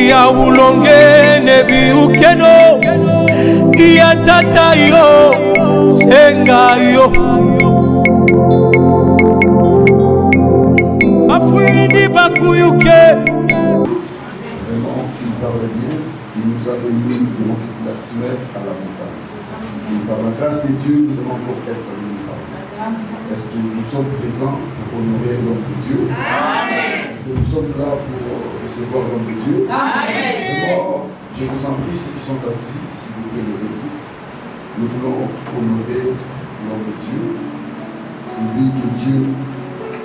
ya ulonge nebi ukeno ya tata yo senga yo afwindi bakuyuke. Vraiment, il parle Dieu, il nous a réunis durant toute la semaine à la montagne. Et par la grâce de Dieu, nous allons encore être réunis. Est-ce que nous sommes présents pour honorer l'homme de Dieu? Amen. Est-ce que nous sommes là pour recevoir l'homme de Dieu? Amen. Vraiment, je vous en prie, ceux qui sont assis, s'il vous plaît, levez-vous. Nous voulons honorer l'homme de Dieu. C'est lui que Dieu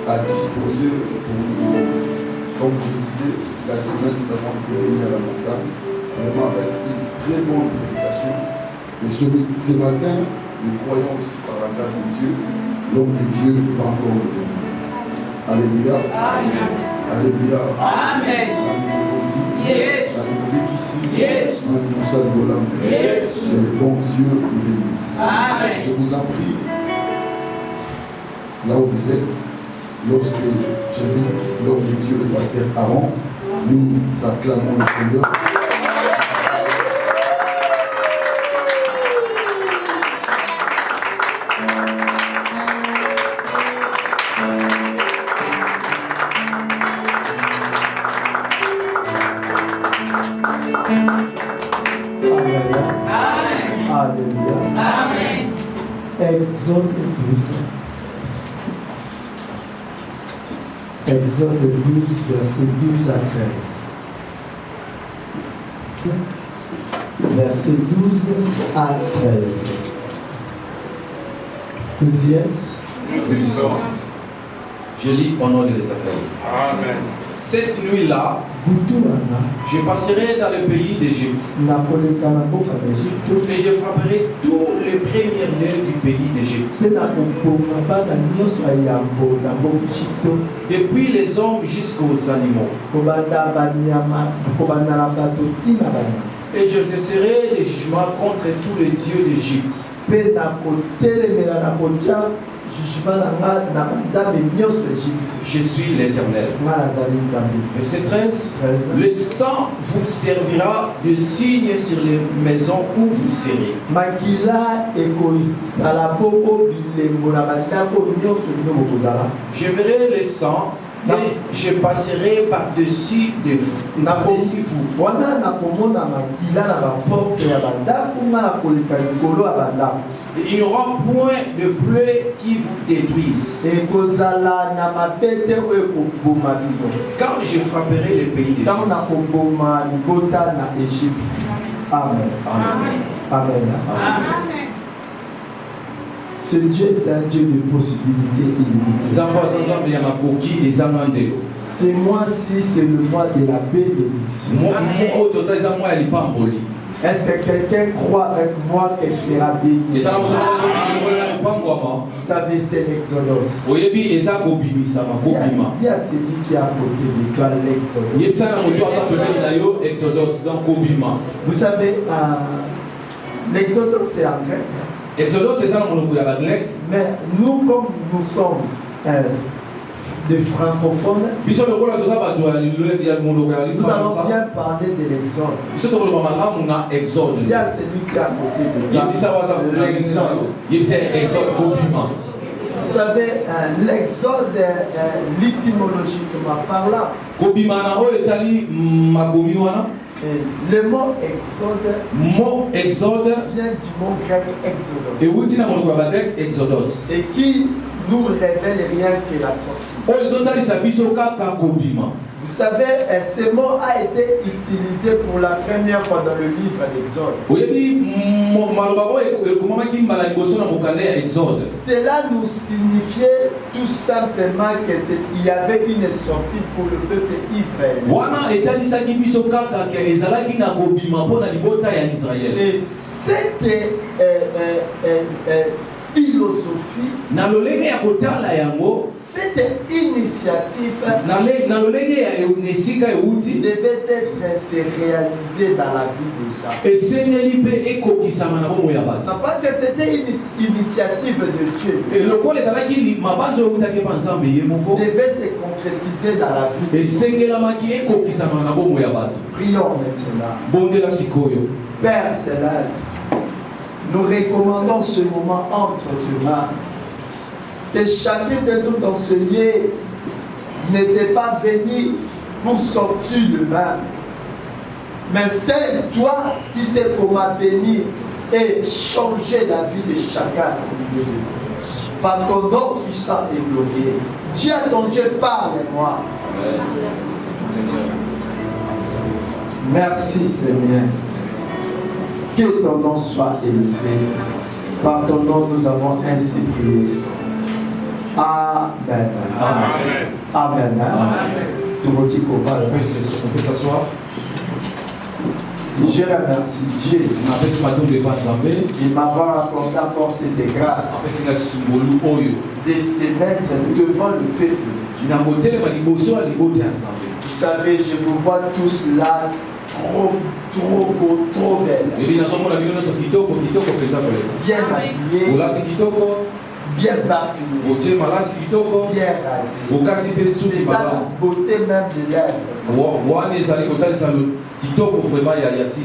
a disposé pour nous. Comme je disais, la semaine, nous avons été réunis à la montagne, vraiment avec une très bonne prédication. Et ce matin, nous croyons aussi par la grâce de Dieu, l'homme de Dieu va encore nous bénir. Alléluia. Amen. Alléluia. Amen. Yes. Yes. Que le bon Dieu nous bénisse. Amen. Je vous en prie, là où vous êtes, lorsque j'ai vu l'homme de Dieu, le pasteur Aaron, nous acclamons le Seigneur. Exode 12. Exode 12, verset 12 à 13. Verset 12 à 13. Vous y êtes? Je lis au nom de l'Éternel. Amen. Cette nuit-là, je passerai dans le pays d'Égypte et je frapperai tous les premiers-nés du pays d'Égypte. Depuis les hommes jusqu'aux animaux. Et je cesserai les jugements contre tous les dieux d'Égypte. Je suis l'Éternel. Verset 13. Le sang vous servira de signe sur les maisons où vous serez. Je verrai le sang et je passerai par-dessus de vous. Par-dessus vous. Il n'y aura point de pluie qui vous détruise. Quand je frapperai le pays d'Égypte. Amen. Amen. Amen. Amen. Ce Dieu, c'est un Dieu de possibilités illimitées. Ce mois-ci, c'est le mois de la bénédiction. Est-ce que quelqu'un croit avec moi qu'elle sera bénie? Vous savez, c'est l'Exodus. Dis à celui qui est à côté de toi l'Exodus. Vous savez, l'Exodus c'est en grec. Mais nous, comme nous sommes des francophones, nous allons bien parler de l'Exode. Dis à celui qui est à côté de toi. Vous savez, l'Exode, l'étymologiquement parlant, le mot exode vient du mot grec exodos. Et qui nous révèle rien que la sortie. Vous savez, ce mot a été utilisé pour la première fois dans le livre d'Exode. Cela nous signifiait tout simplement qu'il y avait une sortie pour le peuple israélien. Et ce que philosophie, cette initiative devait être réalisée dans la vie déjà. Non, parce que c'était une initiative de Dieu. Devait se concrétiser dans la vie. Prions maintenant. Père Céleste, nous recommandons ce moment entre tes mains. Que chacun de nous dans ce lieu n'était pas venu pour sortir le mal. Mais c'est toi qui sais comment bénir et changer la vie de chacun. Par ton nom puissant et glorieux. Dieu ton Dieu, parle-moi. Merci Seigneur. Que ton nom soit élevé. Par ton nom, nous avons ainsi prié. Amen. Amen. Amen. Tout le monde qui comprend. On peut s'asseoir. Je remercie Dieu de m'avoir accordé encore cette grâce de se mettre devant le peuple. Vous savez, je vous vois tous là. Trop beau, trop belle. Bien habillé, bien parfumé, bien rasé. C'est ça la beauté même de l'œuvre. Vous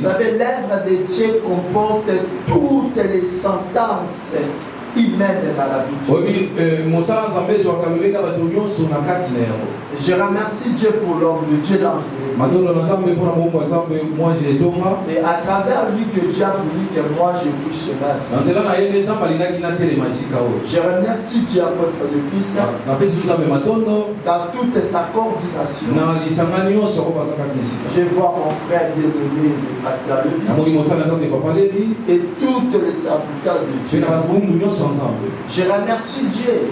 savez, l'œuvre de Dieu comporte toutes les sentences humaines dans la vie. Je remercie Dieu pour l'homme de Dieu l'ange. Et à travers lui que Dieu a voulu que moi je puisse se mettre. Je remercie Dieu encore une fois de plus dans toute sa coordination. Je vois mon frère bien-aimé, le pasteur Levi, et toutes les serviteurs de Dieu. Je remercie Dieu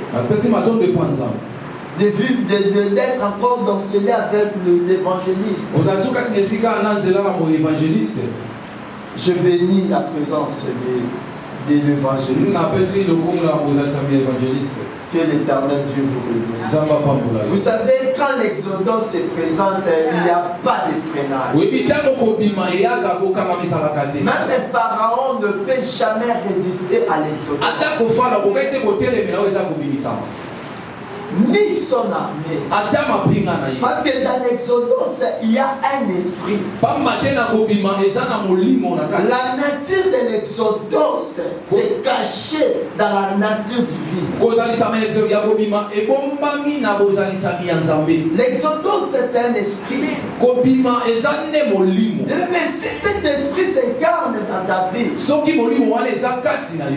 d'être encore dans ce lien avec l'évangéliste. Je bénis la présence de l'évangéliste. Que l'Éternel Dieu vous bénisse. Vous savez, quand l'Exode se présente, il n'y a pas de freinage. Même les pharaons ne peuvent jamais résister à l'Exode. Ni son armée. Parce que dans l'Exodus, il y a un esprit. La nature de l'Exodus, c'est caché dans la nature divine. L'Exodus, c'est un esprit. Mais si cet esprit s'incarne dans ta vie,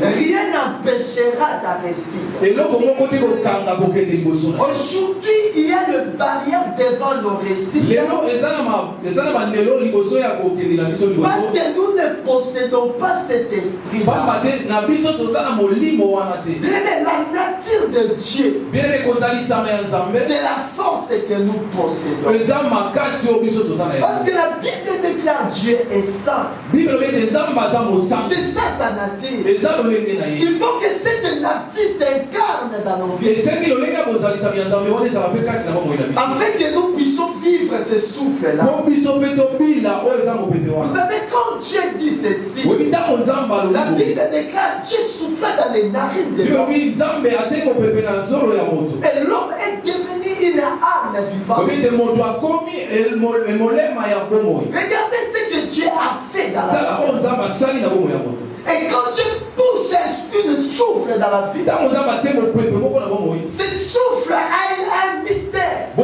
rien n'empêchera ta réussite. Aujourd'hui, il y a une barrière devant nos récits. Parce que nous ne possédons pas cet esprit-là. Mais la nature de Dieu, c'est la force que nous possédons. Parce que la Bible déclare Dieu est saint. C'est ça sa nature. Il faut que cette nature s'incarne dans nos vies. Afin que nous puissions vivre ce souffle-là. Vous savez, quand Dieu dit ceci, la Bible déclare Dieu souffla dans les narines de l'homme. Et l'homme est devenu une âme vivante. Regardez ce que Dieu a fait dans la vie. Et quand Dieu pousse une souffle dans la vie, ce souffle a un mystère. Et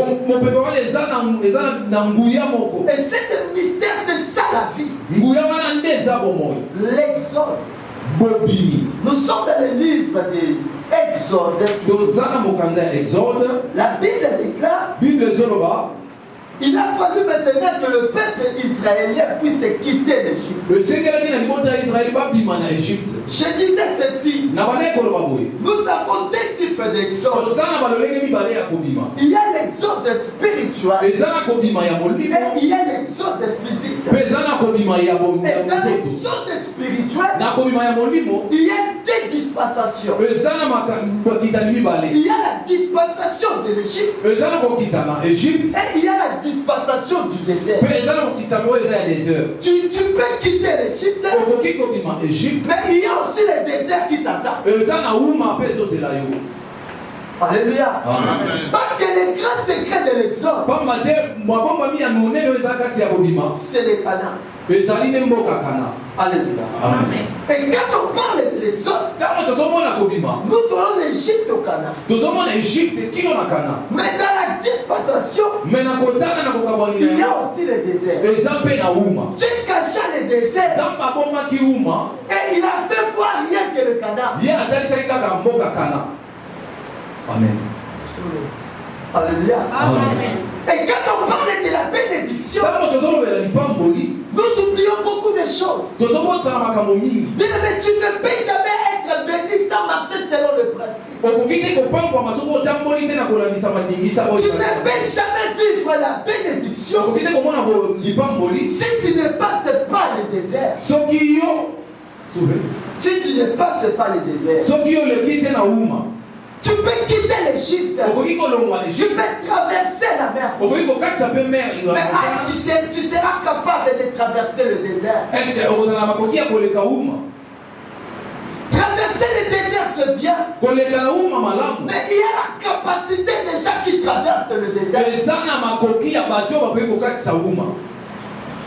ce mystère, c'est ça la vie. L'Exode. Nous sommes dans le livre d'Exode. La Bible déclare, il a fallu maintenant que le peuple israélien puisse quitter l'Égypte. Je disais ceci. Nous avons deux types d'exode. Il y a l'exode spirituel et il y a l'exode physique. Et dans l'exode spirituel, il y a deux disparitions. dispensation. Il y a la dispensation de l'Égypte. Et il y a la dispensation du désert. Tu peux quitter l'Égypte. Mais il y a aussi le désert qui t'attend. Alléluia. Parce que les grands secrets de l'Exode, c'est les Canaan. Alléluia. Amen. Et quand on parle de l'Exode, nous voyons l'Égypte au Canaan. Mais dans la dispensation, il y a aussi le désert. Dieu cacha le désert. Et il a fait voir rien que le Canaan. Amen. Alléluia. Amen. Et quand on parle de la bénédiction, nous oublions beaucoup de choses. Mais tu ne peux jamais être béni sans marcher selon le principe. Tu ne peux jamais vivre la bénédiction si tu ne passes pas le désert. Si tu ne passes pas le désert, tu peux quitter l'Égypte. Tu peux traverser la mer. Mais tu seras capable de traverser le désert. Traverser le désert, c'est bien. Mais il y a la capacité des gens qui traversent le désert.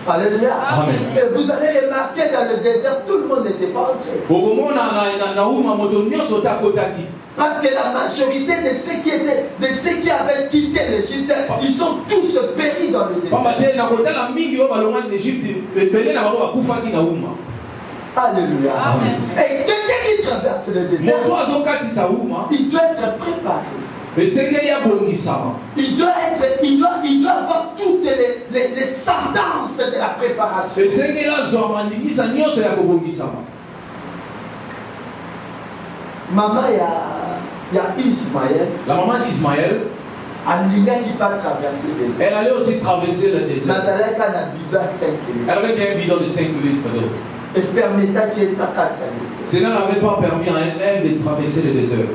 Alléluia. Amen. Et vous allez remarquer dans le désert, tout le monde n'était pas entré. Parce que la majorité de ceux qui avaient quitté l'Égypte, ils sont tous péris dans le désert. Alléluia. Amen. Et quelqu'un qui traverse le désert, il doit être préparé. Il doit avoir toutes les sentences de la préparation. Maman, il y a Ismaël. La maman d'Ismaël, elle allait aussi traverser le désert. Elle avait un bidon de 5 litres d'eau. Cela n'avait pas permis à elle de traverser le désert.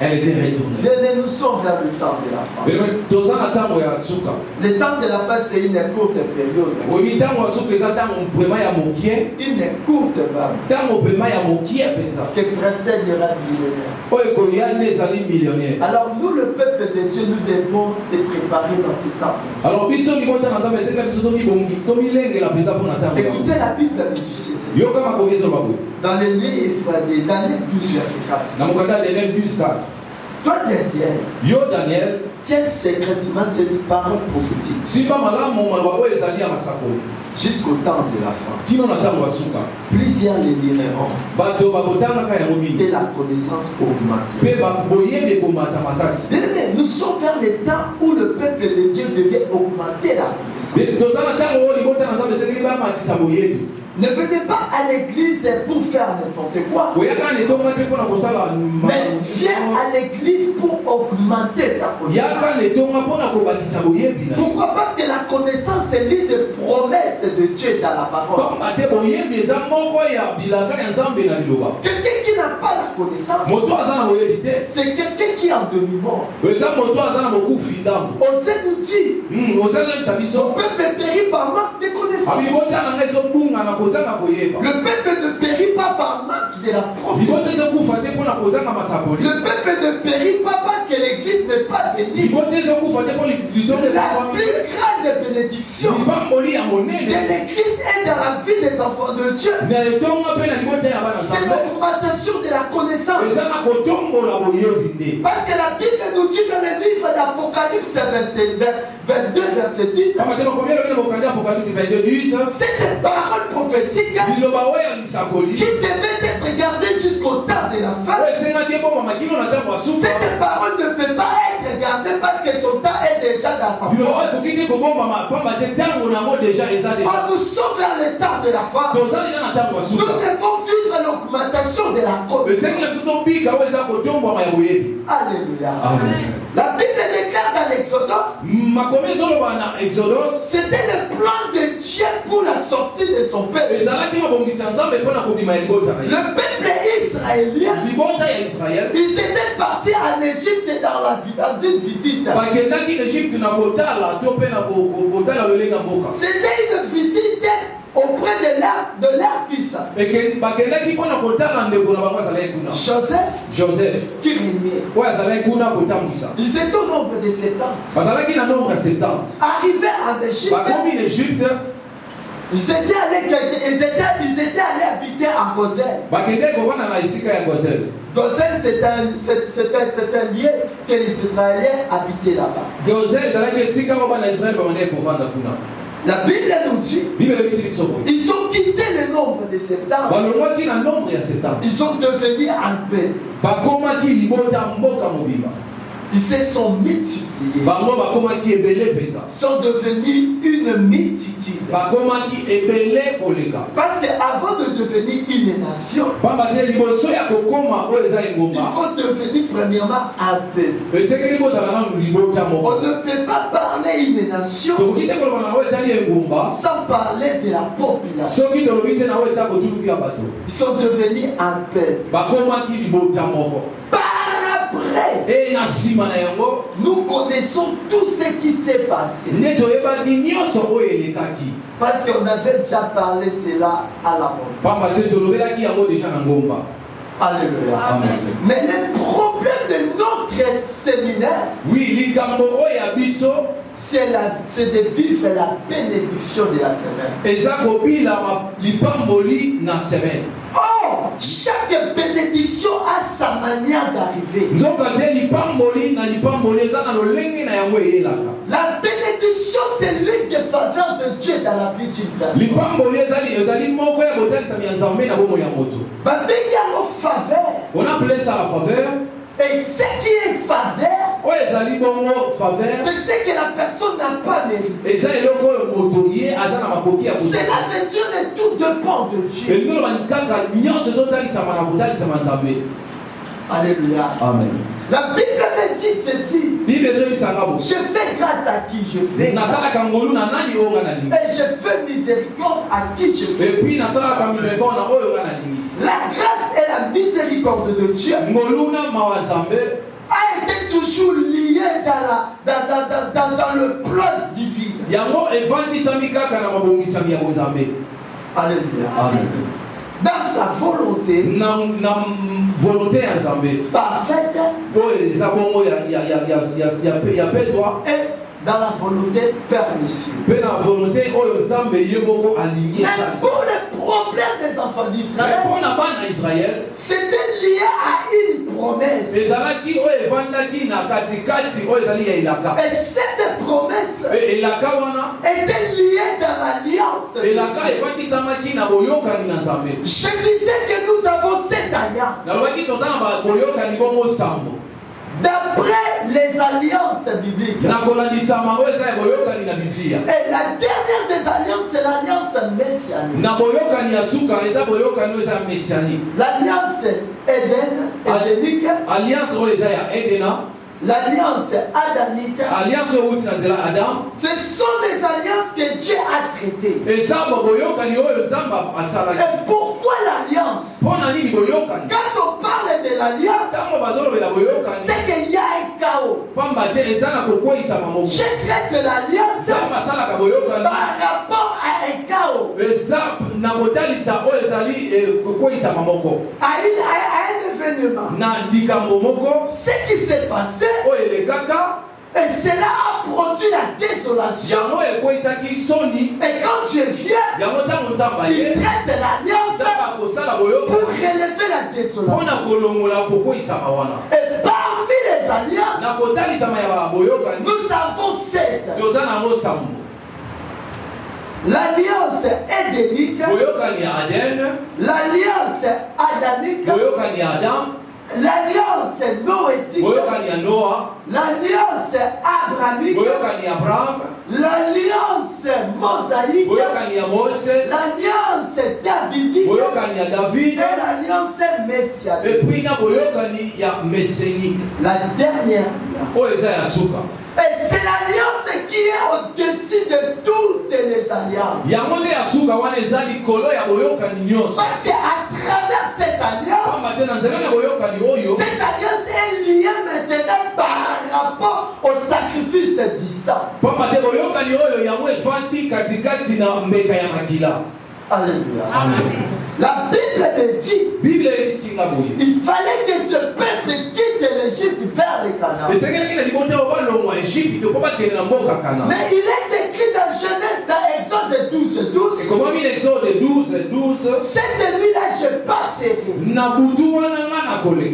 Elle était retournée. Nous sommes vers le temps de la fin. Le temps de la fin, c'est une courte période. Une courte que précède le millionnaire. Alors nous, le peuple de Dieu, nous devons se préparer dans ce temps. Écoutez la Bible du ceci. Dans le livre de Daniel 12, verset 4. Toi, Daniel, tiens secrètement cette parole prophétique jusqu'au temps de la fin. Plusieurs les liront et la connaissance augmentée. Nous sommes vers le temps où le peuple de Dieu devait augmenter la connaissance. Ne venez pas à l'église pour faire n'importe quoi. Mais viens à l'église pour augmenter ta connaissance. Pourquoi? Parce que la connaissance est l'une des promesses de Dieu dans la parole. Quelqu'un qui n'a pas la connaissance, c'est quelqu'un qui est en demi-mort. Osez nous dire, mon peuple périt par manque de connaissance. Le peuple ne périt pas par manque de la prophétie. Le peuple ne périt pas parce que l'église n'est pas bénie. La plus grande bénédiction de l'église est dans la vie des enfants de Dieu. C'est l'augmentation de la connaissance. Parce que la Bible nous dit dans le livre d'Apocalypse 22, verset 10, cette parole prophétique qui devait être gardée jusqu'au temps de la fin. Cette parole ne peut pas être gardée parce que son temps est déjà dans sa fin. Nous sommes vers le temps de la fin. Nous devons vivre l'augmentation de la connaissance. Alléluia. Amen. La Bible déclare dans l'Exode C'était le plan de Dieu pour la sortie de son peuple. Le peuple israélien, ils étaient partis en Égypte dans une visite. C'était une visite auprès de leur fils. Joseph qui régnait. Ils étaient au nombre de 70. Arrivés en Égypte, ils étaient allés habiter en Gozen. Gozen, c'est un lieu que les Israéliens habitaient là-bas. La Bible nous dit, ils ont quitté le nombre de 70. Ils sont devenus un peuple. Ils se sont multipliés. Ils sont devenus une multitude. Parce qu'avant de devenir une nation, il faut devenir premièrement un peuple. On ne peut pas parler une nation sans parler de la population. Ils sont devenus un peuple. Après, nous connaissons tout ce qui s'est passé. Parce qu'on avait déjà parlé cela à la montagne. Alléluia. Amen. Mais le problème de notre séminaire, c'est de vivre la bénédiction de la semaine. Oh, chaque bénédiction a sa manière d'arriver. La bénédiction, c'est l'une des faveurs de Dieu dans la vie d'une personne. On appelait ça la faveur. Et ce qui est faveur, c'est ce que la personne n'a pas mérité. Cela veut dire que tout dépend de Dieu. Alléluia. Amen. La Bible me dit ceci. Je fais grâce à qui je fais grâce. Et je fais miséricorde à qui je fais. La grâce et la miséricorde de Dieu a été toujours liée dans le plan divin. Alléluia. Amen. Dans sa volonté parfaite et dans la volonté permissible. Mais pour le problème des enfants d'Israël, c'était lié à une promesse. Et cette promesse était liée dans l'alliance. Je disais que nous avons cette alliance. D'après les alliances bibliques. Et la dernière des alliances, c'est l'alliance messianique. L'alliance édénique. L'alliance adamique. Ce sont les alliances que Dieu a traitées. Et pourquoi l'alliance? Quand on parle de l'alliance, c'est qu'il y a un chaos. Je traite l'alliance par rapport à un chaos. À un événement. Ce qui s'est passé, et cela a produit la désolation. Et quand Dieu vient, il traite l'alliance pour relever la désolation. Et parmi les alliances, nous avons 7. L'alliance édénique, l'alliance adamique, l'alliance noétique, l'alliance abrahamique, l'alliance mosaïque, l'alliance davidique et l'alliance messianique. La dernière alliance. Et c'est l'alliance qui est au-dessus de toutes les alliances. Parce qu'à travers cette alliance est liée maintenant par rapport au sacrifice du sang. Alléluia. Amen. La Bible me dit il fallait que ce peuple quitte l'Égypte vers le Canaan. Mais il est écrit dans Genèse, dans Exode 12:12. Cette nuit-là, je passerai.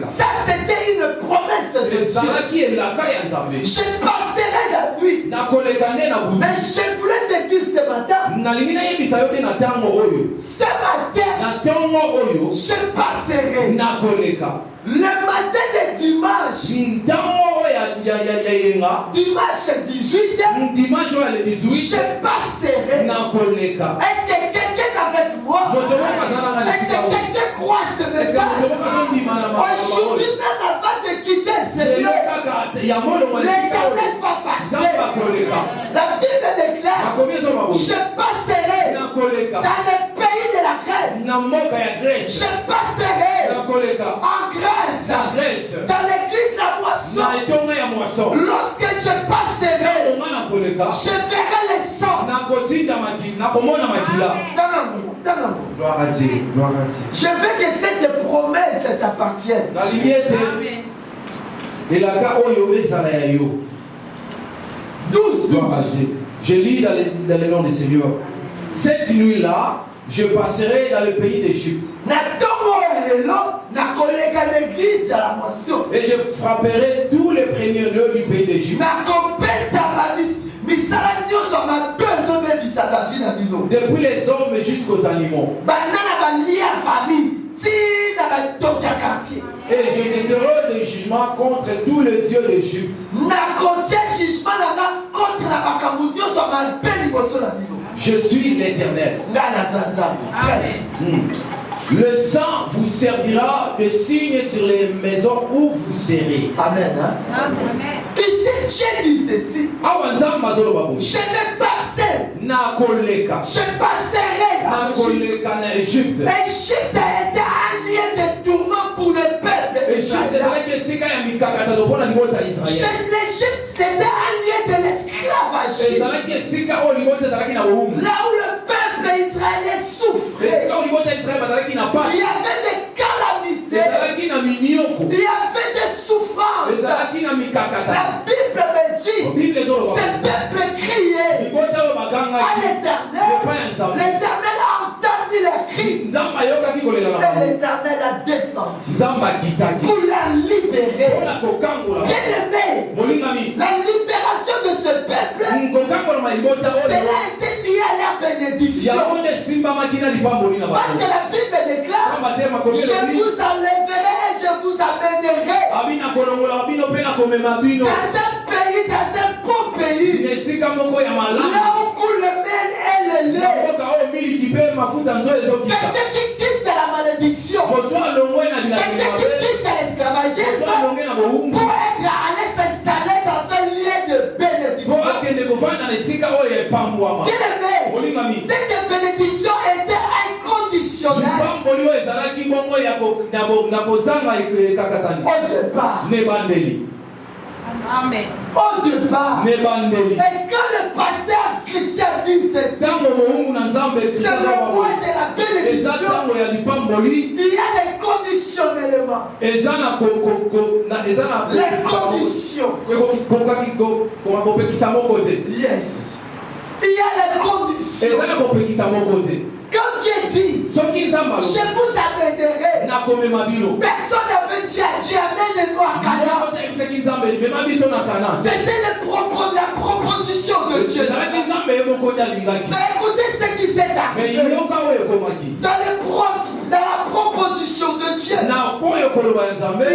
Ça, c'était une promesse de Dieu. Je passerai la nuit. Mais je voulais te dire ce matin, je passerai. Le matin de dimanche, dimanche 18, je passerai. Est-ce que quelqu'un est avec moi? Est-ce que quelqu'un croit ce message? Aujourd'hui, même avant de quitter ce lieu, l'Éternel va passer. La Bible déclare, je passerai dans le pays de la Grèce. Je passerai en Grèce, dans l'église de la moisson. Lorsque je passerai, je verrai le sang. Gloire à Dieu. Je veux que cette promesse t'appartienne. Amen. 12. Je lis dans le nom du Seigneur. Cette nuit-là, je passerai dans le pays d'Égypte. Et je frapperai tous les premiers-nés du pays d'Égypte. Depuis les hommes jusqu'aux animaux. Et j'exercerai le jugement contre tous les dieux d'Égypte. Je suis l'Éternel. Le sang vous servira de signe sur les maisons où vous serez. Amen. Tu sais, Dieu dit ceci. Je vais passer. Je passerai dans l'Égypte. L'Égypte a été un lieu de tourment pour le peuple. L'Égypte, c'était un lieu de l'esclavagisme. Là où le peuple israélien souffrait. Il y avait des calamités. Il y avait des souffrances. La Bible me dit, ce peuple criait à l'Éternel. L'Éternel a entendu les cris. Et l'Éternel a descendu pour la libérer. Bien-aimé, la libération de ce peuple, cela a été lié à la bénédiction. Parce que la Bible déclare, je vous enlèverai et je vous amènerai dans un pays, dans un beau pays, là où coule le miel et le lait. Quelqu'un qui quitte la malédiction, quelqu'un qui quitte l'esclavagisme pour être allé s'installer dans un lieu de bénédiction. Bien-aimé, cette bénédiction était inconditionnelle. Au départ. Amen. Au départ. Et quand le pasteur Christian dit ceci, c'est le mois de la bénédiction. Il y a les conditionnellement. Les conditions. Yes. Il y a les conditions. Quand Dieu dit, je vous amènerai, personne n'avait dit à Dieu, amène-nous à Canaan. C'était la proposition de Dieu. Mais écoutez ce qui s'est arrivé. Dans la proposition de Dieu, il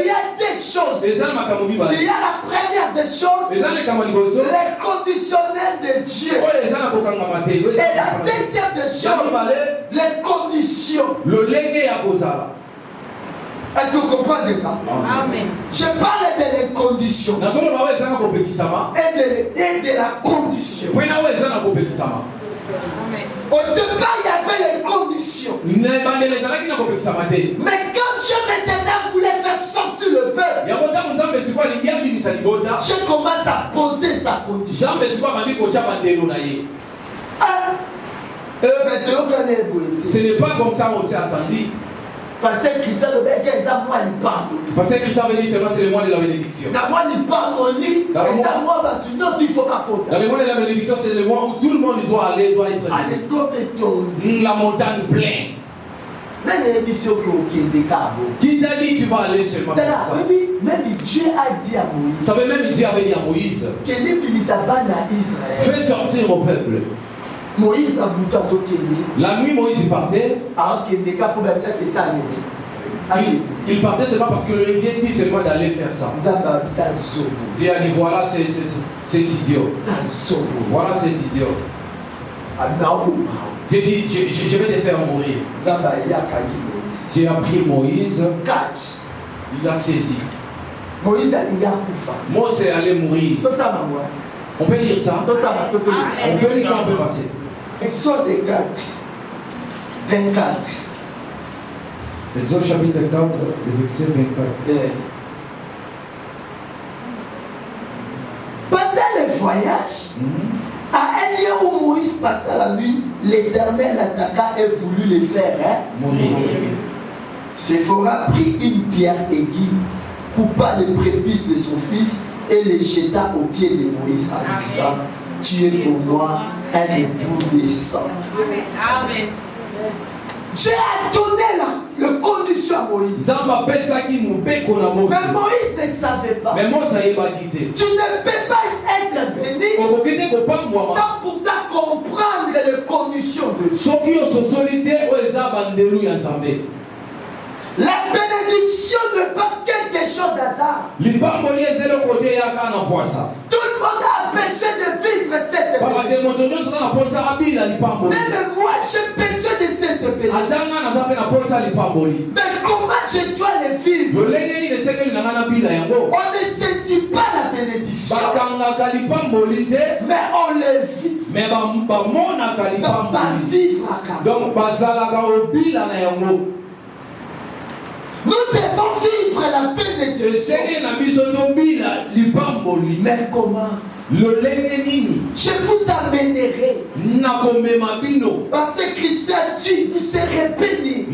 y a des choses. Il y a la première des choses, les conditionnels de Dieu. Et la deuxième des choses, les conditions. Est-ce que vous comprenez ça? Amen. Je parle de les conditions. Et de la condition. Amen. Au départ, il y avait les conditions. Mais quand Dieu maintenant voulait faire sortir le peuple, je commence à poser sa condition. Ce n'est pas comme ça qu'on s'est attendu. Parce que Christian veut dire que Parce que Christian veut dire seulement c'est le mois de la bénédiction. Dans le mois de la bénédiction, c'est le mois où tout le monde doit aller, doit être la montagne pleine. Qui t'a dit tu vas aller seulement comme ça? Même Dieu a dit à Moïse. Ça veut même Dieu avait dit à Moïse. Fais sortir mon peuple. Moïse la nuit, Moïse partait. Il partait seulement parce que le vient dit seulement d'aller faire ça. Dieu a dit voilà cet idiot. Voilà cet idiot. Dieu dit je vais te faire mourir. Dieu a pris Moïse. Il l'a saisi. Moïse allait mourir. On peut lire ça. On peut lire ça, on peut passer. Exode 4, 24. Exode chapitre 4, le verset 24. Pendant le voyage, à un lieu où Moïse passa la nuit, l'Éternel attaqua et voulut les faire mourir. Séphora prit une pierre aiguë, coupa les prépuces de son fils et les jeta aux pieds de Moïse en disant: tu es pour moi un époux décent. Amen. Dieu a donné la condition à Moïse. Mais Moïse ne savait pas. Tu ne peux pas être béni sans pourtant comprendre les conditions de Dieu. La bénédiction n'est pas quelque chose d'hasard. Tout le monde a besoin de vivre cette bénédiction. Même moi, j'ai besoin de cette bénédiction. Mais comment je dois les vivre? On ne saisit pas la bénédiction, mais on les vit. Vivre nous devons vivre la bénédiction. Mais comment? Je vous amènerai. Parce que Christ a dit, vous serez bénis.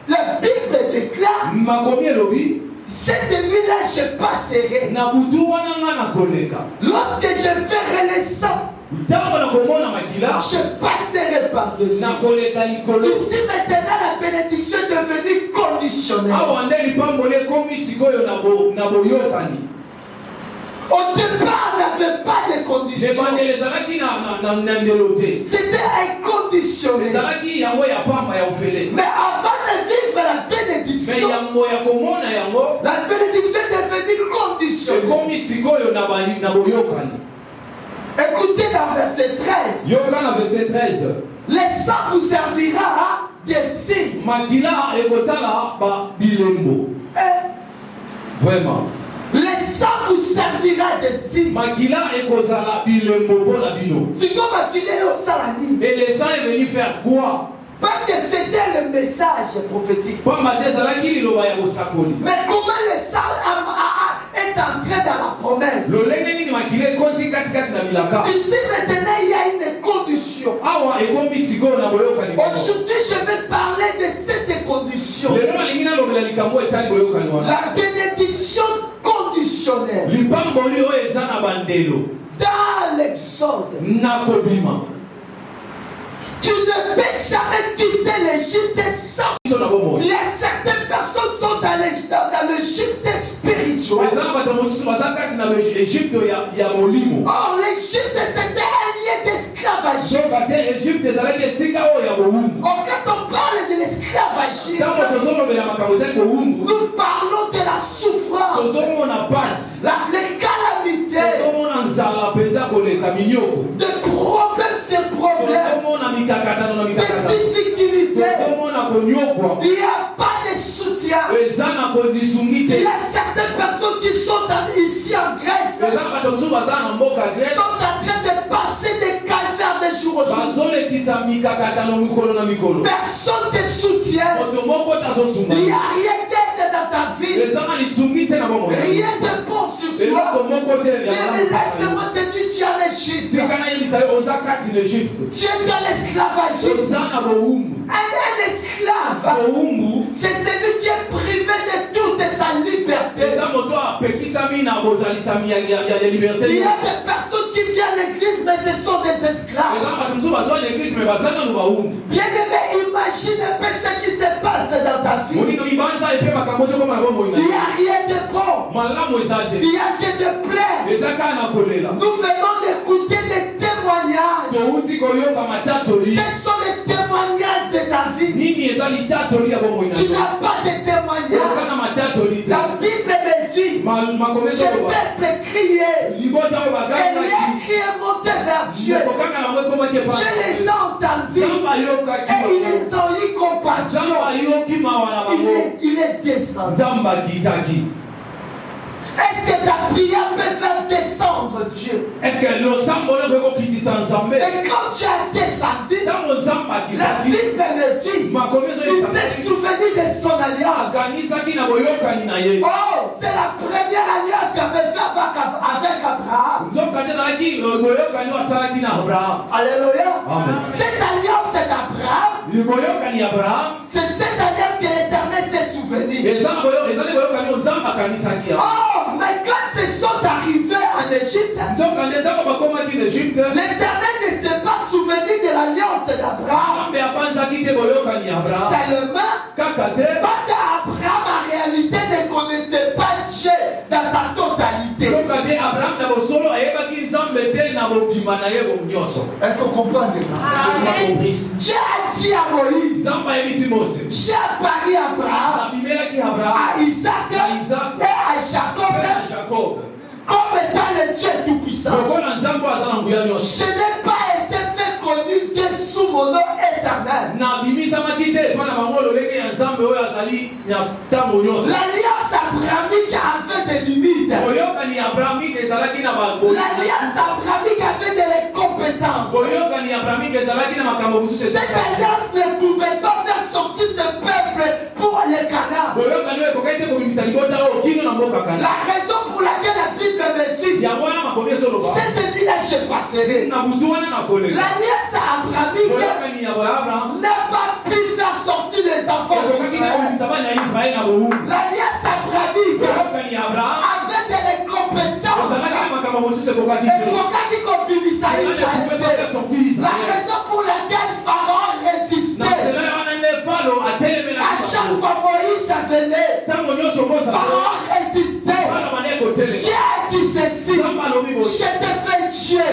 La Bible déclare: cette nuit-là, je passerai. Lorsque je ferai les sangs, je passerai par-dessus. Ici maintenant, la bénédiction est devenue conditionnelle. Au départ, on n'avait pas de conditions. C'était inconditionnel. Mais avant de vivre la bénédiction, la bénédiction est devenue conditionnelle. Écoutez dans verset 13. Les sangs vous servira à des signes. Vraiment. Les sangs vous servira des signes. C'est comme et les sangs est venu faire quoi? Parce que c'était le message prophétique. Mais comment le sang est entré dans la promesse? Ici maintenant il y a une condition. Aujourd'hui je vais parler de cette condition. La bénédiction conditionnelle. Dans l'Exode, tu ne peux jamais quitter l'Égypte sans. Il y a certaines personnes qui sont dans l'Égypte spirituelle. Or, l'Égypte c'était un lieu d'esclavagisme. Or, quand on parle de l'esclavagisme, nous parlons de la souffrance, les calamités, de problèmes sur problèmes, de difficultés. Il y a soutien. Il y a certaines personnes qui sont ici en Grèce. Sont en train de passer des calvaires des jours au jour. Personne ne te soutient. Il n'y a rien d'aide dans ta vie. Rien de bon sur toi. Mais laisse-moi te dire, tu es en Égypte. Tu es dans l'esclavagisme. Un esclave, c'est celui qui est privé de toute sa liberté. Il y a des personnes qui viennent à l'église, mais ce sont des esclaves. Bien-aimé, imagine un peu ce qui se passe dans ta vie. Il n'y a rien de bon. Il n'y a que de plaire. Nous venons d'écouter des témoignages. Quels sont les témoignages de ta vie? Tu n'as pas de témoignages. La Bible me dit, ce peuple criait, et les cris montaient vers Dieu. Dieu les a entendus et ils les ont eu compassion. Il est descendu. Est-ce que ta prière peut faire descendre Dieu? Est-ce que le sang et quand tu as descendu, la Bible me dit, il s'est souvenu de son alliance. Oh, c'est la première alliance qu'avait fait avec Abraham. Alléluia. Cette alliance d'Abraham, c'est cette alliance que l'Éternel s'est souvenu. Oh, mais quand ils sont arrivés en Égypte, l'Éternel ne s'est pas souvenu de l'alliance d'Abraham. Seulement parce qu'Abraham en réalité ne connaissait pas Dieu dans sa totalité. Est-ce qu'on comprend? Dieu a dit à Moïse, j'ai apparu à Abraham, à Isaac et à Jacob comme étant le Dieu tout-puissant. Je n'ai pas été fait connu Dieu sous mon nom éternel. L'alliance abrahamique avait des limites. L'alliance abrahamique avait des compétences. Cette alliance ne pouvait pas faire sortir ce peuple pour le Canaan. La raison pour laquelle la Bible me dit, cette nuit-là je passerai. L'alliance abrahamique n'a pas pu faire sortir les enfants d'Israël. L'alliance abrahamique avait des compétences. La raison pour laquelle Pharaon résistait. À chaque fois Moïse venait, Pharaon résistait. Dieu a dit ceci, je te fais Dieu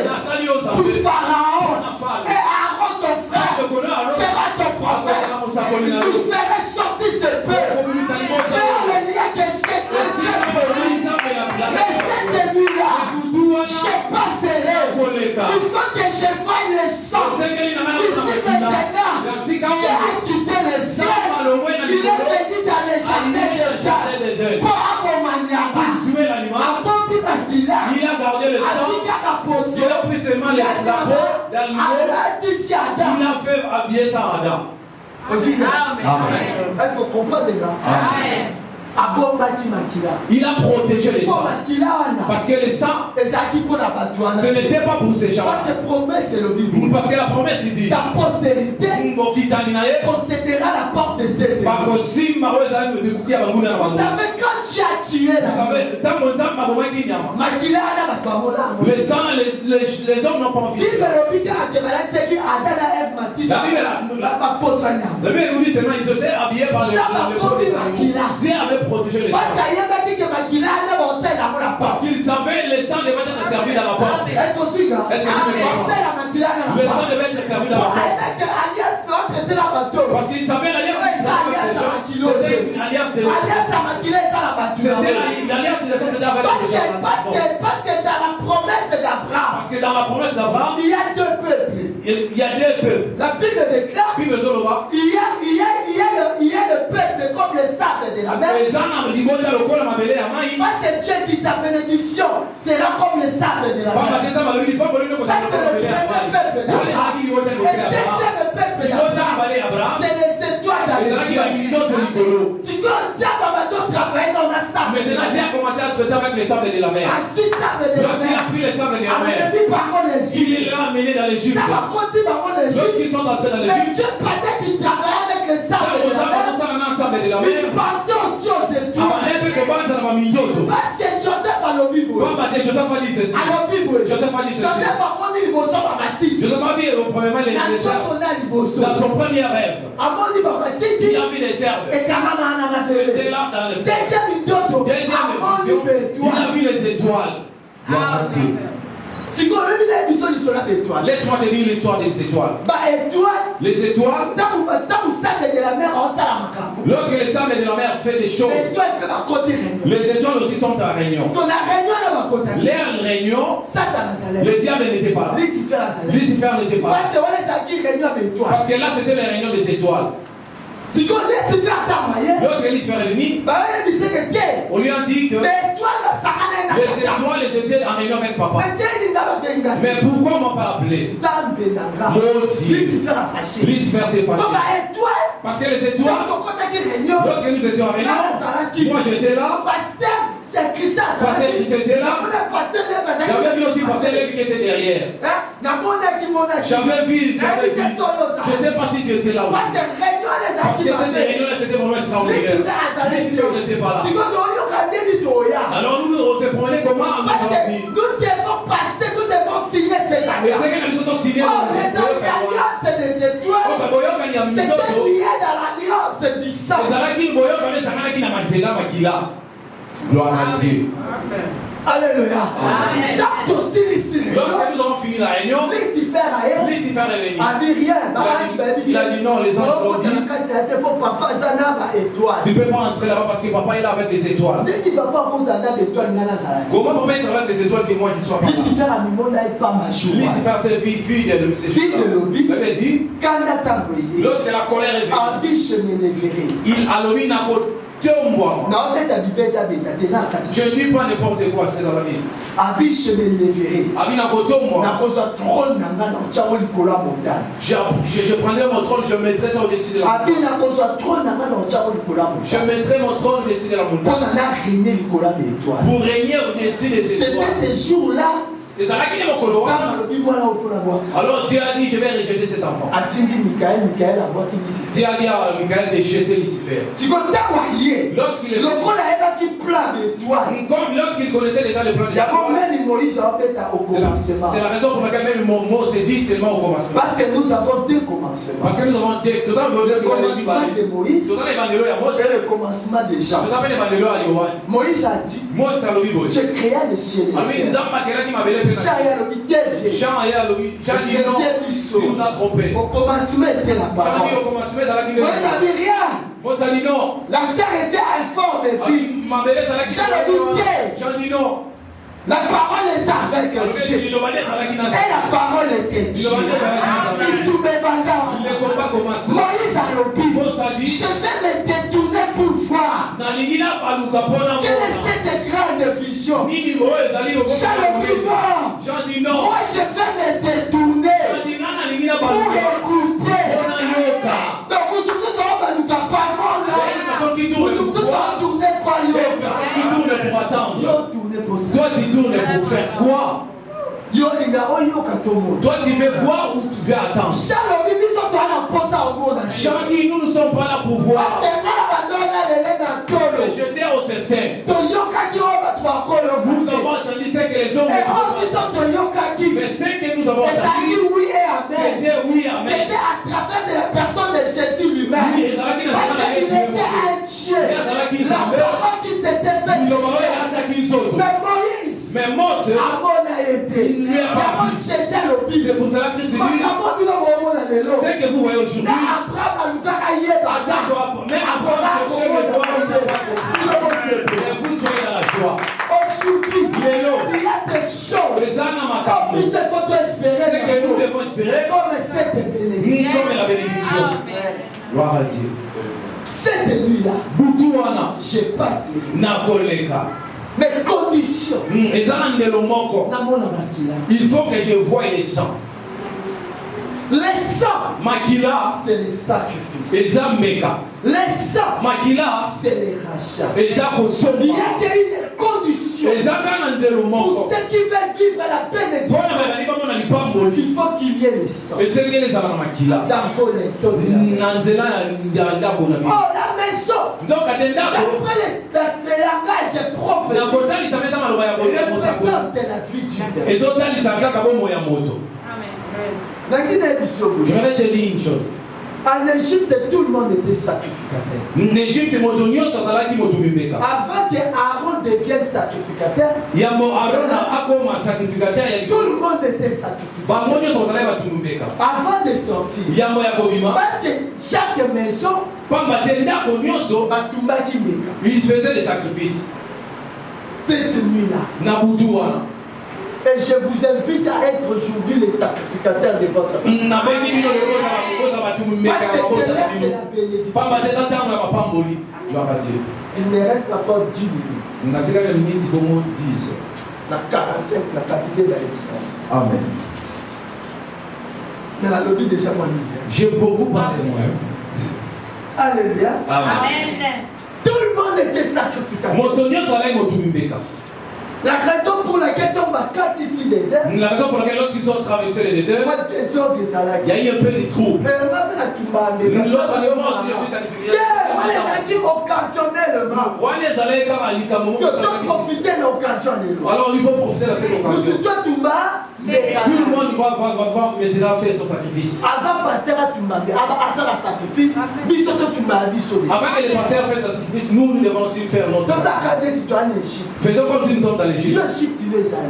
pour Pharaon et Aaron ton frère sera ton prophète. Vous ferez sortir ce peuple vers le lien que j'ai tracé pour lui. Mais cette nuit-là, je passerai. Il faut que je voie le sang. Ici maintenant, j'ai quitté le ciel. Il est venu dans les jardins de pour Abomaniaba. Abobi Makila. Il a gardé le sang. Il a fait habiller ça à Adam. Est-ce qu'on comprend des gars? Amen. Il a protégé les sangs. Parce que les sangs, ce n'était pas pour ces gens. Parce que la promesse dit ta postérité possédera la porte de ces Vous savez, quand tu as tué la les hommes n'ont pas envie. La Bible nous dit seulement ils étaient habillés par les Dieu avait protégé les sangs. Parce qu'ils savaient les sangs devaient être servis dans la porte. Est-ce que tu me comprends? Les sangs devaient être servis dans la porte. Parce qu'ils savaient l'alliance c'était une alliance de parce que dans la promesse d'Abraham, il y a deux peuples. Il y a deux peuples. La Bible déclare il y a le peuple comme les le sable de la mer. Parce que Dieu dit ta bénédiction sera comme le sable de la mer. Ça c'est le premier peuple d'Abraham. Le deuxième peuple d'Abraham, c'est les étoiles dans le ciel. Si quand Dieu va travailler dans la sable, maintenant Dieu a commencé à traiter avec les sables de la mer. Lorsqu'il a pris les sables de la mer, il les a amenés dans l'Égypte. Lorsqu'ils sont entrés dans l'Égypte, Dieu pendant qu'il travaillait avec les sables de la mer, il pensait aussi aux étoiles. Parce que Joseph a le Bible. Joseph a dit ceci. Joseph a dit dans son premier rêve, il a vu les herbes. C'était là dans le deuxième il a vu les étoiles. Laisse-moi te dire l'histoire des étoiles. Les étoiles, lorsque les sables de la mer fait des choses, les étoiles aussi sont en réunion. L'air en réunion, le diable n'était pas là. Lucifer n'était pas là. Parce que là c'était les réunions des étoiles. Lorsque Lucifer est venu, on lui a dit que les étoiles étaient en réunion avec papa. Mais pourquoi on m'a pas appelé? Lucifer s'est fâché. Parce que les étoiles, lorsque nous étions en réunion, moi j'étais là. Pasteur Chris était là. J'avais vu aussi Pasteur Lévi qui était derrière. J'avais vu. Je ne sais pas si tu étais là aussi. Parce que cette réunion c'était vraiment extraordinaire. Lucifer n'était pas là. Alors nous on se prenait comment? Nous devons passer, nous devons signer cette alliance. Les alliances des étoiles, c'était lié dans l'alliance du sang. Gloire à Dieu. Alléluia. Lorsque nous avons fini la réunion, Lucifer est venu. Il a dit non, les anges ont dit tu ne peux pas entrer là-bas parce que papa est là avec les étoiles. Comment papa est avec les étoiles que moi je ne sois pas là? Lucifer s'est vu fille de Lucifer. Il avait dit lorsque la colère est venue, il a le mis à côté. Je ne dis pas n'importe quoi, c'est dans la vie. Je prendrai mon trône, je mettrai ça au-dessus de la montagne. Je mettrai mon trône au-dessus de la montagne. Pour régner au-dessus des étoiles. C'était ces jours-là. Alors Dieu a dit je vais rejeter cet enfant. Dieu a dit à Michael de jeter Lucifer. Lorsqu'il est lorsqu'il connaissait déjà le plan de Dieu. C'est la raison pour laquelle même Moïse s'est dit seulement au commencement. Parce que nous avons deux commencements. Parce que nous avons deux. Le commencement de Moïse et le commencement de Jean. Moïse a dit je créa le ciel et la Jean nous a trompé. Au commencement était la parole. Moïse a dit rien. La terre était informe et vide. Jean dit non. La parole est avec Dieu. Et la parole était Dieu. Moïse a dit je vais me détourner pour voir. Quelle est cette grande vision? Jean dit non. Moi je vais me détourner pour écouter. Donc vous tous ça va nous pas toi tu tournes pour faire quoi? Toi tu veux voir ou tu veux attendre? Jean dit nous ne sommes pas là pour voir. Jeter au cessez. Nous avons entendu ce que les hommes ont dit. Mais ce que nous avons entendu, c'était oui amen. C'était à travers de la personne de Jésus lui-même. Parce qu'il était un Dieu. La parole qui s'était faite. Mais Moïse, c'est pour cela que c'est lui. Ce que vous voyez aujourd'hui, mais vous soyez dans la joie. Aujourd'hui, il y a des choses comme nous devons espérer. Comme cette bénédiction. Nous sommes la bénédiction. Gloire à Dieu. Cette nuit-là, Mes conditions. Il faut que je voie les sangs. Les sangs, c'est les sacrifices. Les sangs, c'est les rachats. Il y a une condition pour ceux qui veulent vivre la paix de Dieu. Il faut qu'il y ait les sangs. Dans vos lettres de la maison. Oh, la maison. D'après le langage prophétique, représente la vie du Père. Je vais te dire une chose. En Égypte, tout le monde était sacrificateur. Avant que Aaron devienne sacrificateur, tout le monde était sacrificateur. Avant de sortir, parce que chaque maison, il faisait des sacrifices. Cette nuit-là, et je vous invite à être aujourd'hui les sacrificateurs de votre famille. Parce que c'est l'heure de la bénédiction. Il me reste encore 10 minutes. La 45, la quantité d'Israël. Amen. Mais la lobby déjà moi. J'ai beaucoup parlé moi. Alléluia. Amen. Tout le monde était sacrificateur. La raison pour laquelle on va quatre ici désert. La raison pour laquelle lorsqu'ils ont traversé le désert, il y a eu un peu de troubles. Occasionnellement. Alors il faut profiter de cette occasion. Tout le monde va maintenant faire son sacrifice. Avant que le pasteur fasse le sacrifice, nous devons aussi faire notre sacrifice. Faisons comme si nous sommes dans l'Égypte.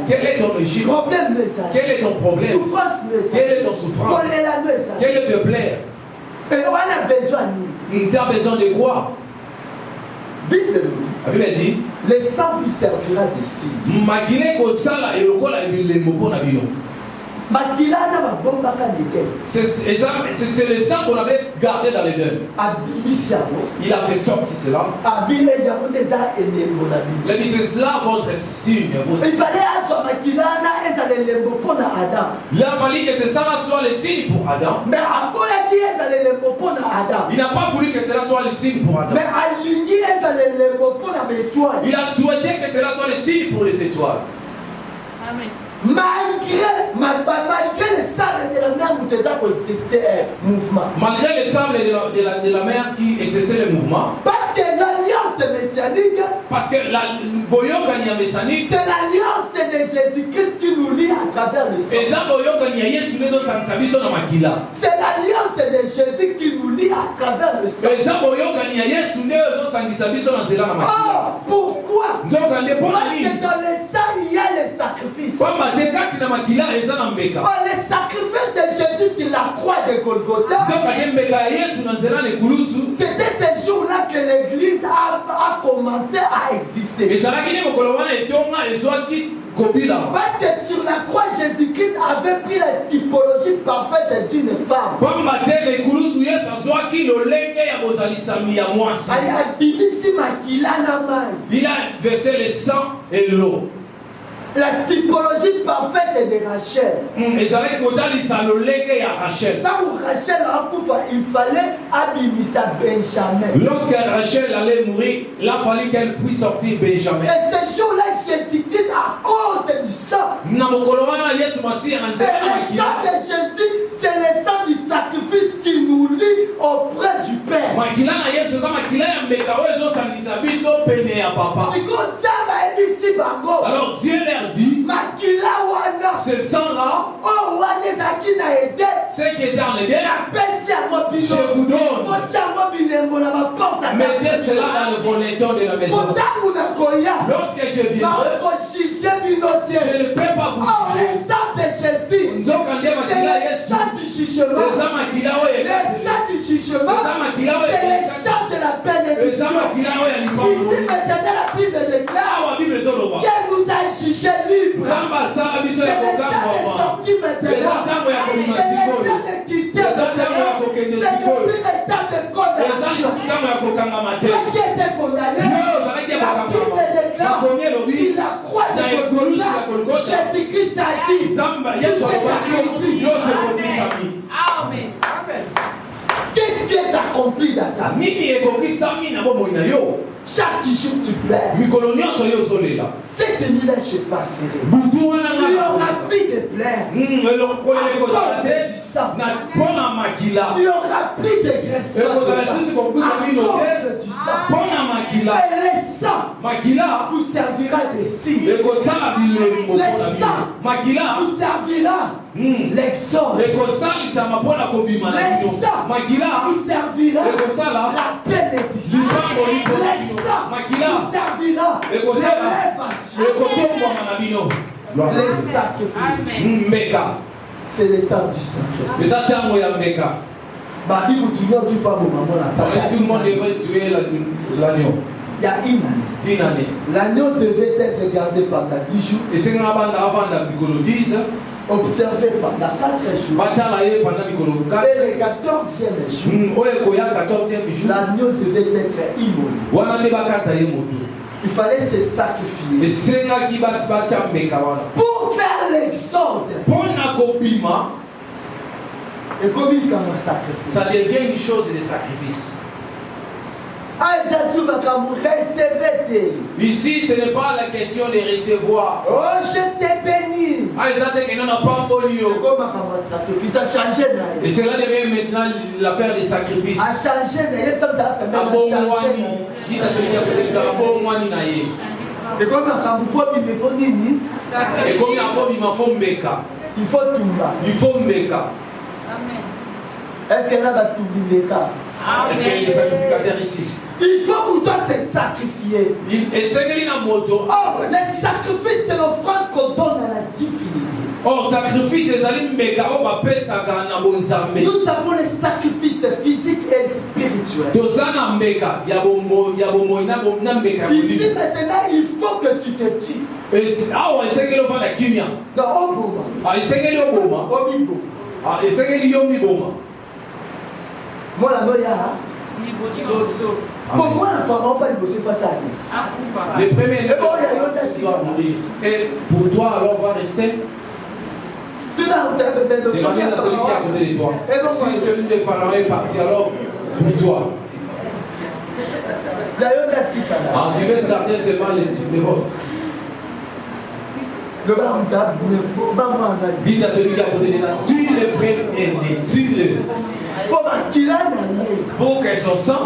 Quel est ton Égypte? Quel est ton problème? Quelle est ton souffrance? Quel est te plaire? Tu as besoin de quoi? La Bible dit, le sang vous servira de signe. C'est le sang qu'on avait gardé dans les deux. Il a fait sortir cela. Il a dit c'est cela votre signe. Il fallait Il a fallu que ce sang soit le signe pour Adam. Mais il n'a pas voulu que cela soit le signe pour Adam. Il a souhaité que cela soit le signe pour les étoiles. Amen. Malgré le sable de la mer qui exerçait le mouvement. Malgré le sable de la mer qui exerçait le mouvement. Parce que l'alliance messianique. Parce que messianique. C'est l'alliance de Jésus-Christ qui nous lie à travers le sang. C'est l'alliance de Jésus qui nous lie à travers le sang. Oh, pourquoi? Parce que dans le sang il y a les sacrifices. Oh, les sacrifices de Jésus sur la croix de Golgotha. C'était ce jour-là que l'Église a commencé à exister. Parce que sur la croix, Jésus-Christ avait pris la typologie parfaite d'une femme. Il a versé le sang et l'eau. La typologie parfaite de Rachel. Il fallait abimisa Benjamin. Lorsque Rachel allait mourir, il a fallu qu'elle puisse sortir Benjamin. Et ce jour-là, Jésus-Christ, à cause du sang. Et le sang de Jésus, c'est le sang du sacrifice qui nous lie auprès du Père. Alors Dieu leur dit, ce sang-là, c'est qui est en Éden, je vous donne. Mettez cela dans le bonneton de la maison. Lorsque je viendrai, je ne peux pas vous juger. Le sang de Jésus, c'est le sang du jugement. Le sang du jugement, c'est le sang de la bénédiction. Ici maintenant la Bible déclare, Dieu nous a jugés libres. C'est le temps de sortir maintenant. C'est le temps de quitter maintenant. C'est depuis le temps de condamnation. Toi qui étais condamné, déclare sur la croix de Golgotha, Jésus-Christ a dit Amen. qu'est-ce qui est accompli dans ta vie? Chaque jour tu pleures. Cette nuit-là je passerai. Il y aura plus de pleurs. À cause du sang. Il y aura plus de graisse. À cause du sang. Et le sang vous servira de signe. Le sang vous servira l'exode. Le sang vous servira la bénédiction. Le sang vous servira l'élévation. Les sacrifices. C'est le temps du sacrifice. Tout le monde devrait tuer l'agneau. Il y a une année. L'agneau devait être gardé pendant 10 jours. Observé pendant 4 jours. Et le 14e jour, l'agneau devait être immolé. Il fallait se sacrifier pour faire l'exode. Et comme il commence à sacrifier, ça devient une chose de sacrifice. Ici, ce n'est pas la question de recevoir. Oh, je t'ai béni. Et cela devient maintenant l'affaire des sacrifices. Et comme il faut tout. Il faut mbeka. Est-ce qu'il y en a tout mbeka? Est-ce qu'il y a des sacrificateurs ici? Il faut pour toi se sacrifier. Oh, le sacrifice, c'est l'offrande qu'on donne à la divinité. Oh, sacrifice, nous avons les sacrifices physiques et spirituels. Ici maintenant, il faut que tu te tues. Non, moi la noya. Pour moi, la femme n'a pas de face à lui. Le premier doit mourir. Et pour toi, alors, va rester. Tu n'as pas de celui qui est à côté de toi. Si celui de Pharaon est parti, alors pour toi. Alors, tu veux garder seulement les vôtres. Dites à celui qui est à côté de toi. Tue le premier-né. Tue-le. Pour que son sang,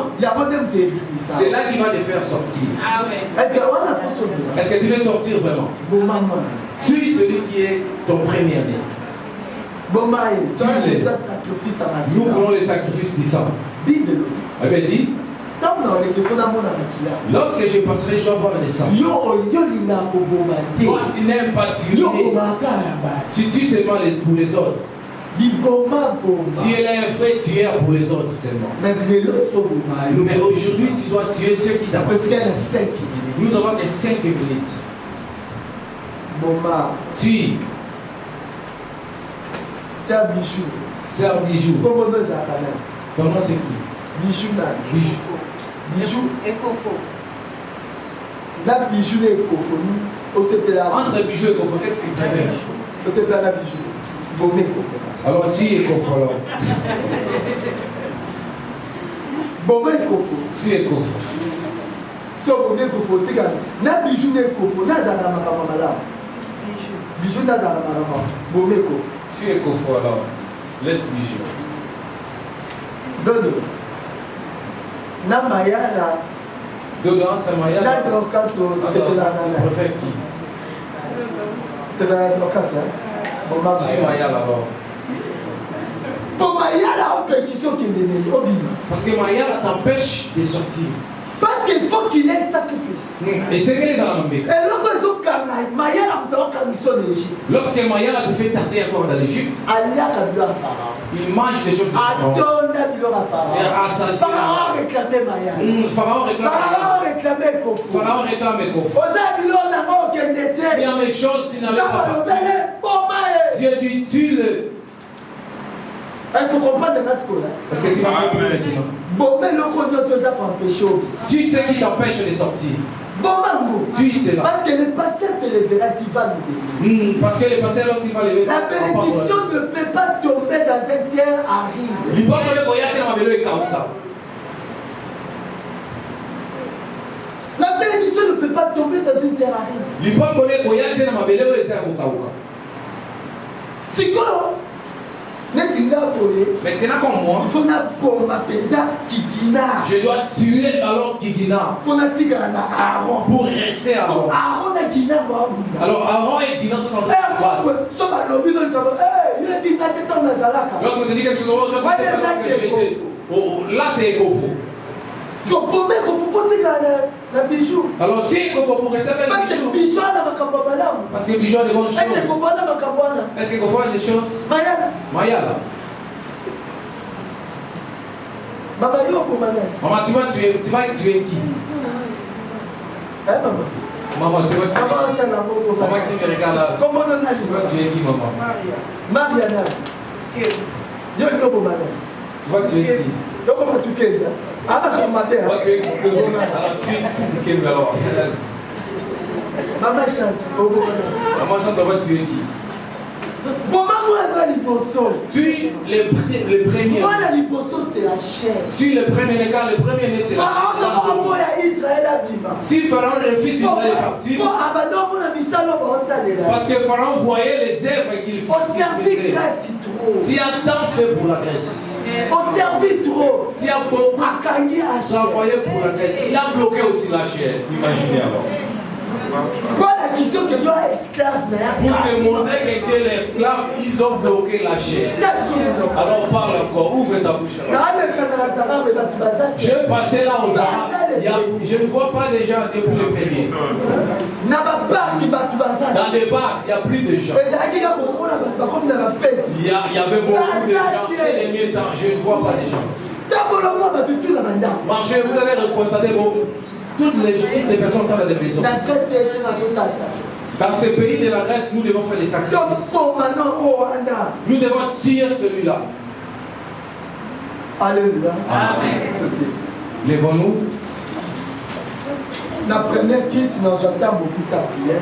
c'est là qu'il va te faire sortir. Est-ce que tu veux sortir vraiment? Tue celui qui est ton premier-né. Nous prenons les sacrifices du sang. Elle dit, lorsque je passerai, je vais voir le sang. Toi, tu n'aimes pas tuer. Tu tues seulement pour les autres. Tu es un vrai tueur pour les autres seulement. Mais aujourd'hui, tu dois tuer ceux qui t'appartiennent. Nous avons que 5 minutes. Tue. C'est un bijou. C'est un bijou. Ton nom c'est qui? Bijou. Bijou. Écofo. La bijou et écofo. Entre bijou et écofo, qu'est-ce qu'il préfère? C'est pas la bijou. Alors tu es écofo alors. Bon, écofo. Tu es écofo. So bon écofo, tu gagnes. Na bijou et écofo. Na zara makamala. Bijou na zara makamala. Bon écofo. Tu es écofo alors. Laisse bijou. Dodo. Na mayala. Dodo entre mayala. Na dokaso c'est de la nana. C'est de la dokaso. Tu es mayala alors. Pour mayala on peut qui sont qui est parce que mayala t'empêche de sortir. Parce qu'il faut qu'il ait un sacrifice. Et c'est que les Alambés. Et lorsque Mayala te fait tarder encore dans l'Égypte, il mange des choses. Pharaon réclame Kof. Il y a des choses qui n'avaient pas fait. Dieu dit tue-le. Est-ce que vous comprenez ce qu'on a? Est-ce que tu vas comprendre maintenant? Tu sais qui t'empêche de sortir. Tu sais là. Parce que le pasteur se lèvera s'il va nous bénir. Parce que le pasteur, lorsqu'il va lever, la bénédiction ne peut pas tomber dans un terre aride. La bénédiction ne peut pas tomber dans une terre aride. C'est quoi? Maintenant comme moi, il faut je dois tuer alors Kigina pour rester Aaron. Alors Aaron et Kigina sont en train de se battre. Lorsqu'on te dit quelque chose, là c'est Ekofo. Alors tu es Ekofo pour rester avec le bijou. Parce que le bijou a des bonnes choses. Est-ce que Ekofo a des choses? Mayala. Maman, tu vas tuer qui? Maman, tu vas tuer maman qui me regarde là. Tu vas tuer qui, maman? Mariana. Tu vas tuer qui? Tu vas tuer qui? Alors tu alors. Maman chante. Maman chante, on va tuer qui? Tu le premier. C'est la chair. Tu le premier, car le premier né c'est la chair. Si Pharaon le fils d'Israël est parti, parce que Pharaon voyait les œuvres qu'il faisait. Tu as tant fait pour la Grèce. On servit trop. Tu as beaucoup travaillé pour la Grèce. Il a bloqué aussi la chair. Imaginez alors. Quoi la question que tu es esclave? Pour te montrer que tu es l'esclave, ils ont bloqué la chair. Alors parle encore, ouvre ta bouche. Je passais là aux Arabes. Je ne vois pas des gens depuis le premier. Dans des bars, il n'y a plus de gens. Il y avait beaucoup de gens. C'est les mieux temps. Je ne vois pas de gens. Marchez, vous allez constater beaucoup. Toutes les personnes sont dans des maisons. Dans ce pays de la Grèce, nous devons faire des sacrifices. Nous devons tirer celui-là. Alléluia. Amen. Lèvons-nous. La première quitte, nous entendons beaucoup ta prière.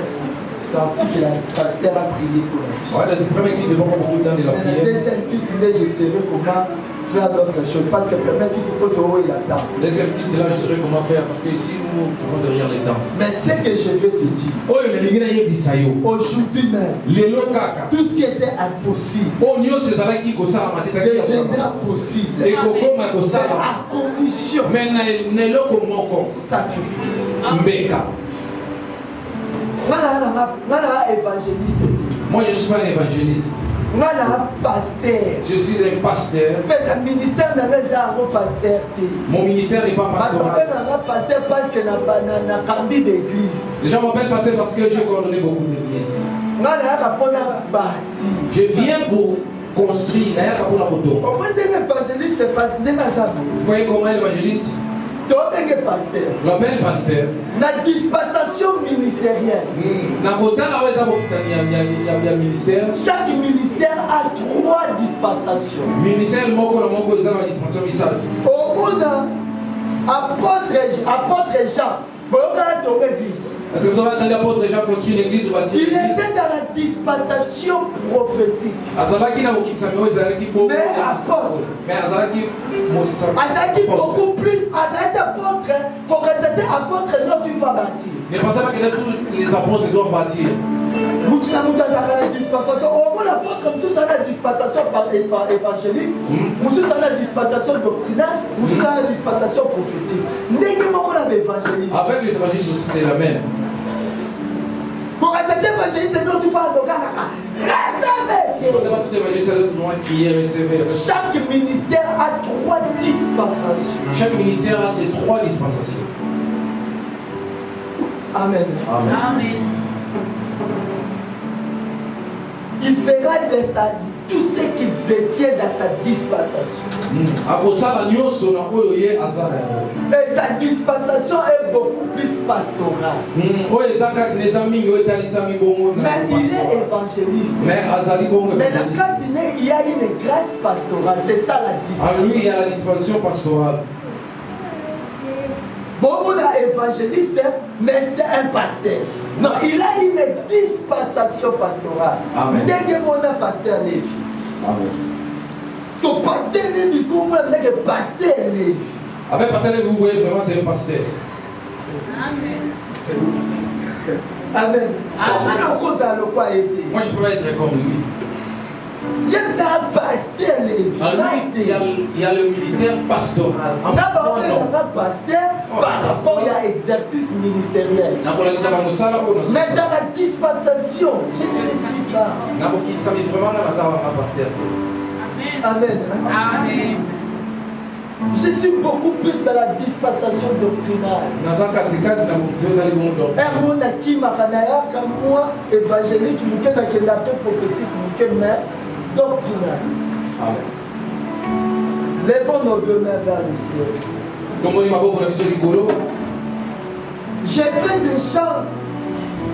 Tandis que la pasteur a prié pour elle. Ouais, la première quitte, je vois beaucoup de temps de la prière. La deuxième quitte, je sais comment faire d'autres choses. Parce que la première quitte, il faut te haut et la table. Deuxième quitte, là, je saurais comment faire. Parce que ici, nous pouvons derrière les temps. Mais ce que je vais te dire. Aujourd'hui même. Tout ce qui était impossible. Deviendra possible. À condition. Sacrifice. Moi, je ne suis pas un évangéliste. Je suis un pasteur. Mon ministère n'est pas pastoral. Les gens m'appellent pasteur parce que j'ai coordonné beaucoup d'églises. Je viens pour construire. Vous voyez comment l'évangéliste? Je l'appelle pasteur. La dispensation ministérielle. Chaque ministère a 3 dispensations. Au bout d'un apôtre Jean, est-ce que vous avez entendu l'apôtre Jean construire une église ou bâtir une église? Il était dans la dispensation prophétique. Mais apôtre. Mais beaucoup plus. Apôtre, quand c'était apôtre, non, tu vas bâtir. Ne pensez pas que tous les apôtres doivent bâtir. La dispensation. Au moins, l'apôtre, nous avons la dispensation évangélique, nous avons la dispensation doctrinale, nous avons la dispensation prophétique. Avec les évangélistes, c'est la même. Quand cet évangéliste, c'est nous, tu vas recevoir. Chaque ministère a 3 dispensations. Chaque ministère a ses 3 dispensations. Amen. Amen. Amen. Il fera de tout ce qu'il détient dans sa dispensation. Et sa dispensation est beaucoup plus pastorale. Mais il est évangéliste. Mais quand il y a une grâce pastorale, c'est ça la dispensation. Ah, lui, il y a la dispensation pastorale. Bon, on a évangéliste, mais c'est un pasteur. Non, il a une dispensation pastorale. Amen. Dès que mon pasteur Lévi. Amen. Parce que pasteur Lévi, ce qu'on peut dire que pasteur Lévi. Avec pasteur Lévi, vous voyez vraiment, c'est un pasteur. Amen. Amen. Moi, je peux être comme lui. Il y a un pasteur Lévi. Il y a le ministère pastoral. D'abord, il y a un pasteur par rapport à l'exercice ministériel. Mais dans la dispensation, je ne le suis pas. Amen. Amen. Je suis beaucoup plus dans la dispensation doctrinale. Un monde qui m'a comme moi, évangélique, qui m'a dit prophétique, mais doctrinal. Lèvons nos deux mains vers le ciel. J'ai fait des choses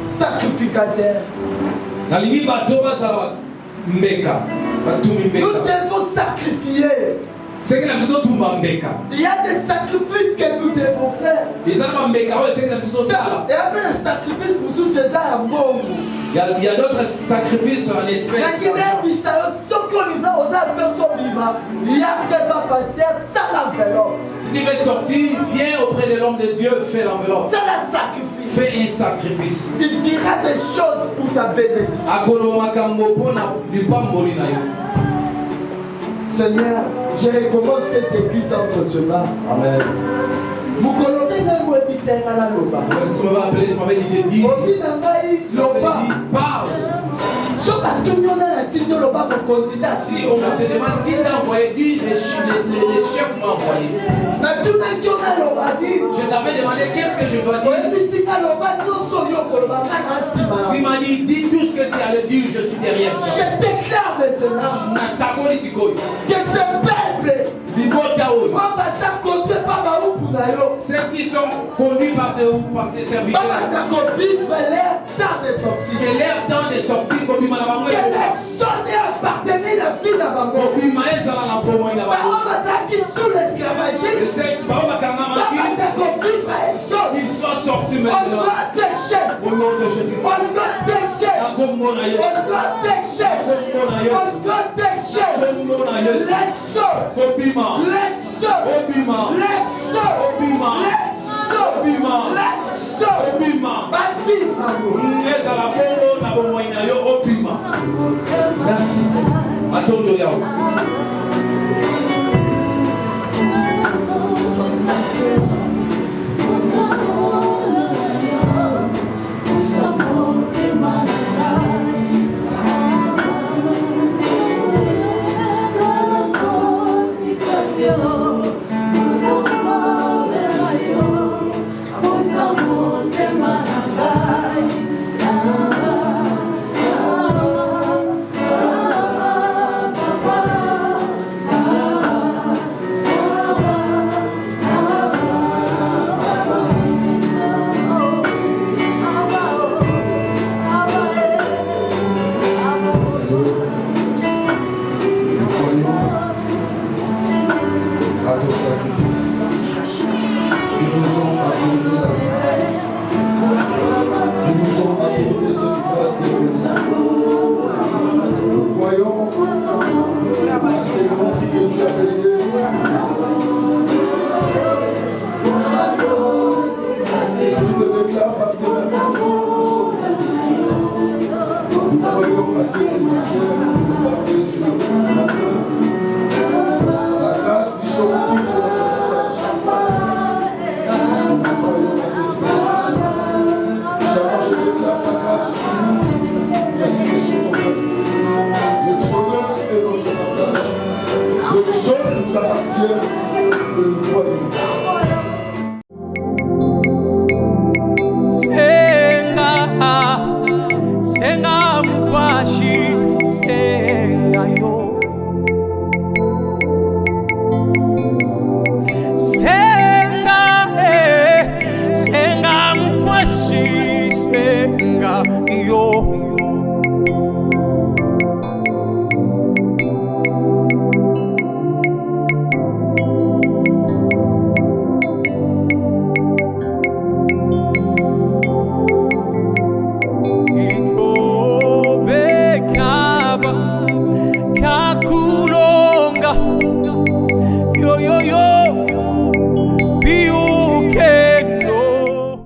sacrificateurs. Nous devons sacrifier. Il y a des sacrifices que nous devons faire. Et après le sacrifice, nous sommes à bon. Il y a d'autres sacrifices en espèces. Si tu veux sortir, viens auprès de l'homme de Dieu, fais l'enveloppe. C'est le sacrifice. Fais un sacrifice. Il dira des choses pour ta bénédiction. Seigneur, je recommande cette église entre tes mains. Amen. Tu m'avais appelé, tu m'avais dit de dire. Parle. Si on te demande qui t'a envoyé, dis les chefs m'ont envoyé. Je t'avais demandé qu'est-ce que je dois dire. S'il m'a dit, dis tout ce que tu allais dire, je suis derrière ça. Je déclare maintenant que ce peuple, ceux qui sont conduits par tes serviteurs, que leur temps de sortir, appartenait la vie d'Abango. Sous l'esclavagisme, ils sont sortis maintenant. Au nom de Jésus. Merci Seigneur. Le sol nous appartient de le royaume.